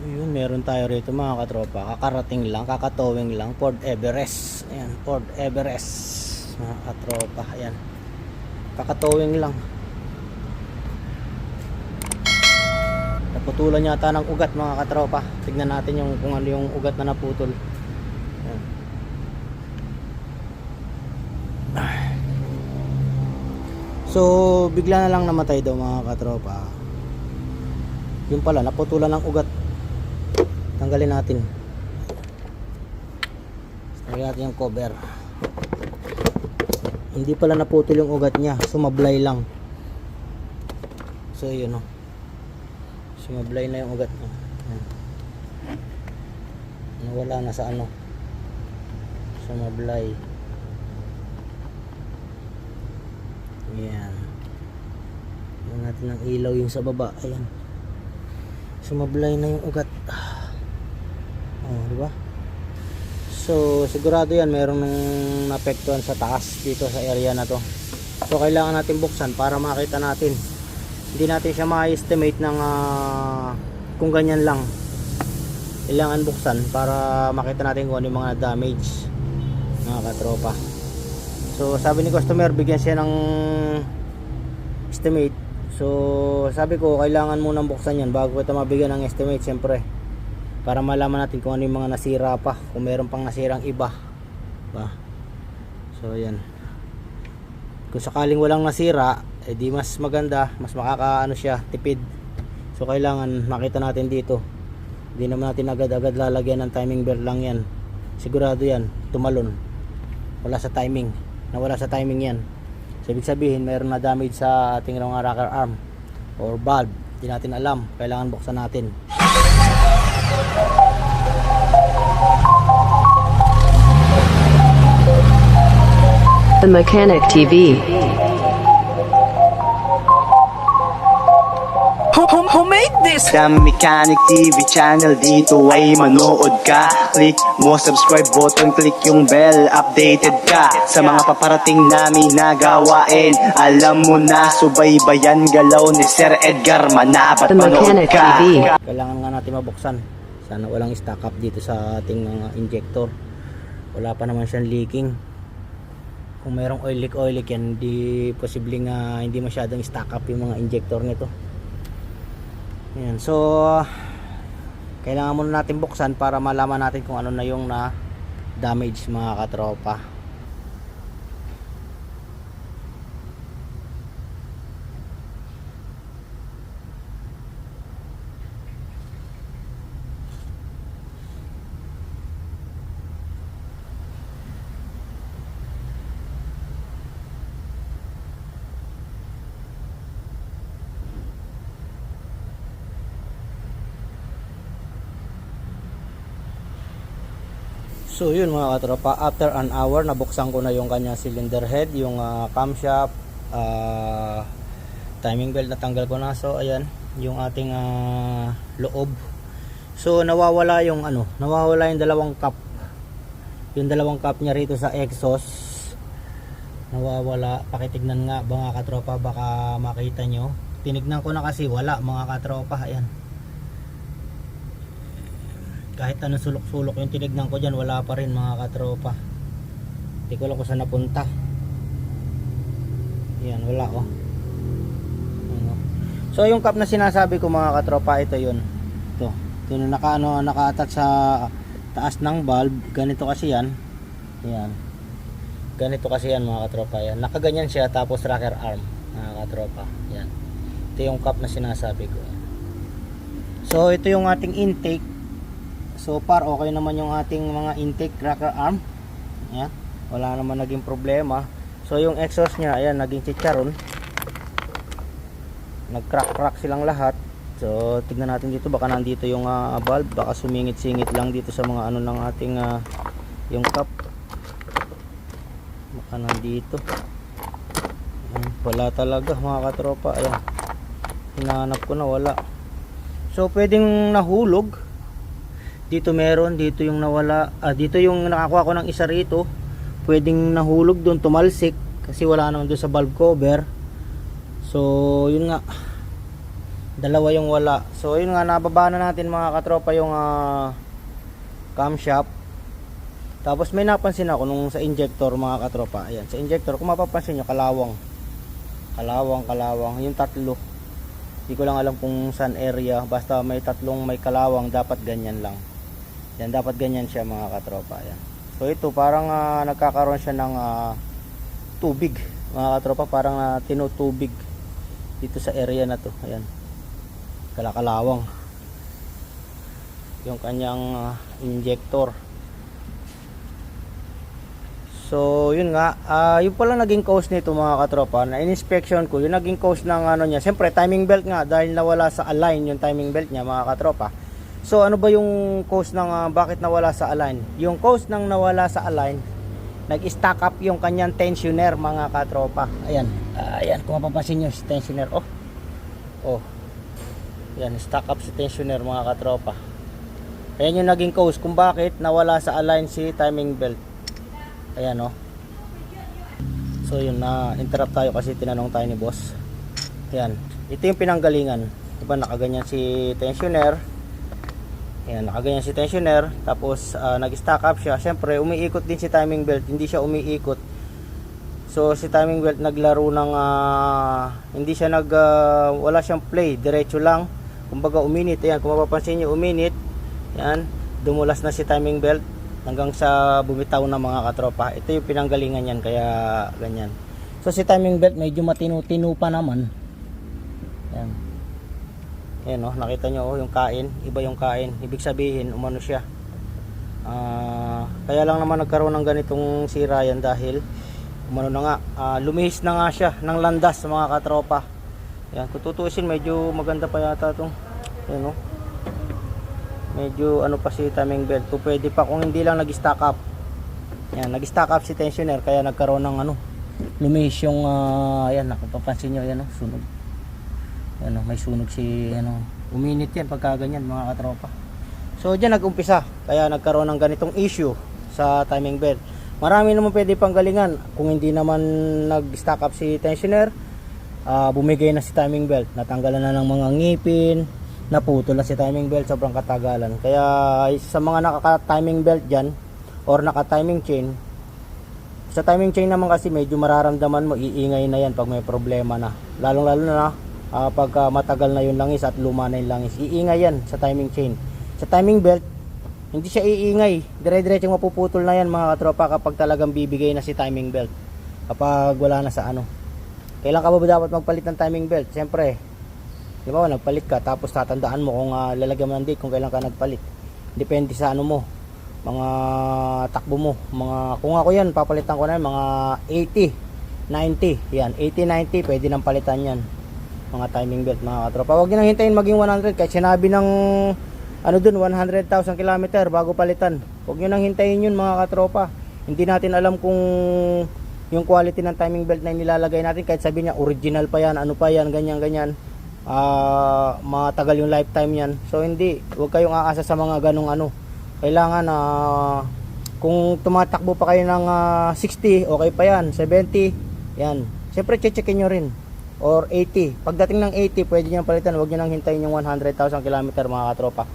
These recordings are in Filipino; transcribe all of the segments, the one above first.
Ayun, meron tayo rito mga katropa. Kakarating lang, kakatowing lang. Ford Everest. Ayan, Ford Everest. Mga katropa. Ayan. Kakatowing lang. Naputulan yata ng ugat mga katropa. Tignan natin yung kung ano yung ugat na naputol. Ayan. So, bigla na lang namatay daw mga katropa. Yung pala, naputulan ng ugat. Tanggalin natin. Tanggalin natin yung cover. Hindi pala naputol yung ugat niya, sumablay lang. So yun o. Sumablay na yung ugat niya. Nawala na sa ano. Sumablay. Ayan. Tingnan natin ng ilaw yung sa baba. Ayan. Sumablay na yung ugat. Oh, di ba? So, sigurado yan meron nang naapektuhan sa taas dito sa area na to. So, kailangan natin buksan para makita natin. Hindi natin siya ma-estimate ng kung ganyan lang. Kailangan buksan para makita natin kung ano yung mga damage, mga katropa. So, sabi ni customer, bigyan siya ng estimate. So, sabi ko, kailangan munang buksan yan bago kita mabigyan ng estimate, siyempre. Para malaman natin kung ano yung mga nasira pa, kung meron pang nasirang iba ba. So yan, kung sakaling walang nasira, di mas maganda, mas makakaano siya, tipid. So kailangan makita natin dito. Hindi naman natin agad-agad lalagyan ng timing belt lang yan. Sigurado yan, tumalon. Wala sa timing, nawala sa timing yan. So ibig sabihin mayroon na damage sa ating mga rocker arm or valve. Hindi natin alam, kailangan buksan natin. The Mechanic TV. Who made this? The Mechanic TV channel, dito ay manood ka. Click mo subscribe button, click yung bell, updated ka sa mga paparating namin na gawain. Alam mo na, subaybayan galaw ni Sir Edgar, manapat The manood Mechanic ka. TV. Kailangan nga natin mabuksan. Sana walang stock up dito sa ating mga injector. Wala pa naman siyang leaking. Kung mayroong oil leak yan, hindi posibleng hindi masyadong stock up yung mga injector nito. Ayan, so kailangan muna natin buksan para malaman natin kung ano na yung na damage, mga katropa. So yun mga katropa, after an hour nabuksan ko na yung kanya cylinder head, yung camshaft, timing belt natanggal ko na. So ayan yung ating loob. So nawawala yung nawawala yung dalawang cup. Yung dalawang cup niya rito sa exhaust nawawala. Pakitignan nga mga katropa, baka makita nyo. Tinignan ko na kasi wala mga katropa. Ayan, kahit anong sulok-sulok yung tinignan ko dyan, wala pa rin mga katropa. Hindi ko lang kung saan napunta. Yan, wala oh. So yung cup na sinasabi ko mga katropa, ito yun. Ito yung naka-attach sa taas ng valve. Ganito kasi yan. Yan. Ganito kasi yan mga katropa. Yan. Nakaganyan siya, tapos rocker arm mga katropa. Yan. Ito yung cup na sinasabi ko. So ito yung ating intake. So far okay naman yung ating mga intake rocker arm. Ayan, wala naman naging problema. So yung exhaust nya, ayan, naging chicharon. Nag-crack silang lahat. So tignan natin dito, baka nandito yung valve, baka sumingit-singit lang dito sa mga ano ng ating yung cup. Baka nandito. Ayan, wala talaga mga katropa. Ayan, hinahanap ko na, wala. So pwedeng nahulog. Dito meron, dito yung nawala, dito yung nakakuha ko ng isa rito. Pwedeng nahulog doon, tumalsik kasi wala naman doon sa valve cover. So yun nga, Dalawa yung wala. So yun nga, nababa na natin mga katropa yung camshaft. Tapos may napansin ako nung sa injector mga katropa. Ayan, sa injector kung mapapansin nyo, kalawang. Yung tatlo. Hindi ko lang alam kung saan area. Basta may tatlong may kalawang, dapat ganyan lang. Yan, dapat ganyan siya mga katropa. Ayan. So ito parang nagkakaroon siya ng tubig mga katropa, parang tinutubig dito sa area na to. Ayan, kalakalawang yung kanyang injector. So yun nga, yung pala naging cause nito mga katropa, na in-inspection ko yung naging cause ng ano niya, siyempre timing belt nga, dahil nawala sa align yung timing belt niya mga katropa. So ano ba yung cause ng bakit nawala sa align? Yung cause ng nawala sa align, nag-stack up yung kanyang tensioner mga katropa. Ayan, ayan kung mapapansin nyo si tensioner. Oh, yan, stack up si tensioner mga katropa. Ayan yung naging cause kung bakit nawala sa align si timing belt. Ayan oh. So yun, na-interrupt tayo kasi tinanong tayo ni boss. Ayan, ito yung pinanggalingan. Diba nakaganyan si tensioner. Ayan, nakaganyan si tensioner. Tapos nag-stack up siya. Siyempre umiikot din si timing belt, hindi siya umiikot. So si timing belt naglaro ng hindi siya wala siyang play, diretso lang. Kumbaga uminit. Ayan, kung mapapansin niyo uminit. Ayan, dumulas na si timing belt hanggang sa bumitaw na mga katropa. Ito yung pinanggalingan yan, kaya ganyan. So si timing belt medyo matinu-tinu pa naman. Ayan. Ayan oh, nakita nyo oh, yung kain, iba yung kain. Ibig sabihin umano siya. Kaya lang naman nagkaroon ng ganitong sira yan dahil umano na nga, lumihis na nga siya ng landas mga katropa. Ayan, kung tutuusin medyo maganda pa yata itong. Ayan oh, medyo ano pa si timing belt. Kung pwede pa kung hindi lang nag-stack up. Ayan, nag-stack up si tensioner kaya nagkaroon ng ano, lumihis yung ayan, napapansin nyo, ayan oh, sunog. Ayan oh, may sunog si ano, uminit yan pagka ganyan mga katropa. So dyan nag-umpisa, kaya nagkaroon ng ganitong issue sa timing belt. Marami naman pwede pang galingan. Kung hindi naman nag-stack up si tensioner, bumigay na si timing belt, natanggalan na ng mga ngipin, naputol na si timing belt, sobrang katagalan. Kaya sa mga naka-timing belt dyan or naka-timing chain, sa timing chain naman kasi medyo mararamdaman mo, iingay na yan pag may problema na, lalong lalo na pag matagal na yung langis at luma na yung langis, iingay yan sa timing chain. Sa timing belt hindi siya iingay, dire-diretsong mapuputol na yan mga katropa kapag talagang bibigay na si timing belt, kapag wala na sa ano. Kailan ka ba dapat magpalit ng timing belt? Siyempre, di ba, nagpalit ka tapos tatandaan mo kung lalagyan mo ng date kung kailan ka nagpalit. Depende sa ano mo, mga takbo mo, mga, kung ako yan papalitan ko na yan, mga 80, 90, yan 80, 90 pwede nang palitan yan mga timing belt mga katropa. Huwag nyo nang hintayin maging 100 kahit sinabi ng ano dun 100,000 km bago palitan. Huwag nyo nang hintayin yun mga katropa. Hindi natin alam kung yung quality ng timing belt na nilalagay natin, kahit sabi niya original pa yan, ano pa yan, ganyan matagal yung lifetime yan. So hindi, huwag kayong aasa sa mga ganong ano. Kailangan kung tumatakbo pa kayo ng 60, okay pa yan, 70 yan, siyempre checkin nyo rin, or 80. Pagdating ng 80 pwede nyo palitan. Huwag nyo nang hintayin yung 100,000 km mga katropa.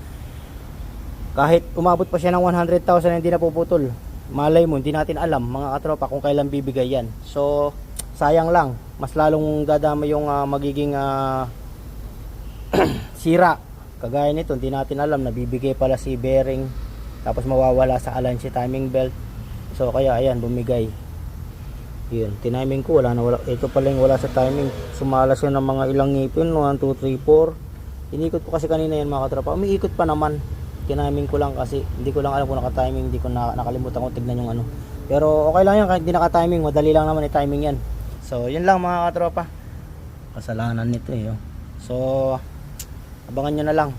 Kahit umabot pa siya ng 100,000 hindi na puputol, malay mo, hindi natin alam mga katropa kung kailan bibigay yan. So sayang lang, mas lalong dadami yung magiging sira. Kagaya nito, hindi natin alam, nabibigay pala si bearing, tapos mawawala sa align si timing belt. So kaya ayan, bumigay. Yun, tiniming ko, wala. Ito pala yung wala sa timing. Sumalas yun ng mga ilang ngipin, 1, 2, 3, 4. Inikot ko kasi kanina yan mga katropa. Umiikot pa naman. Tiniming ko lang kasi hindi ko lang alam kung naka-timing. Hindi ko nakalimutan ko tignan yung ano. Pero okay lang yan kahit hindi naka-timing. Madali lang naman i-timing yan. So yun lang mga katropa. Kasalanan nito eh. So abangan nyo na lang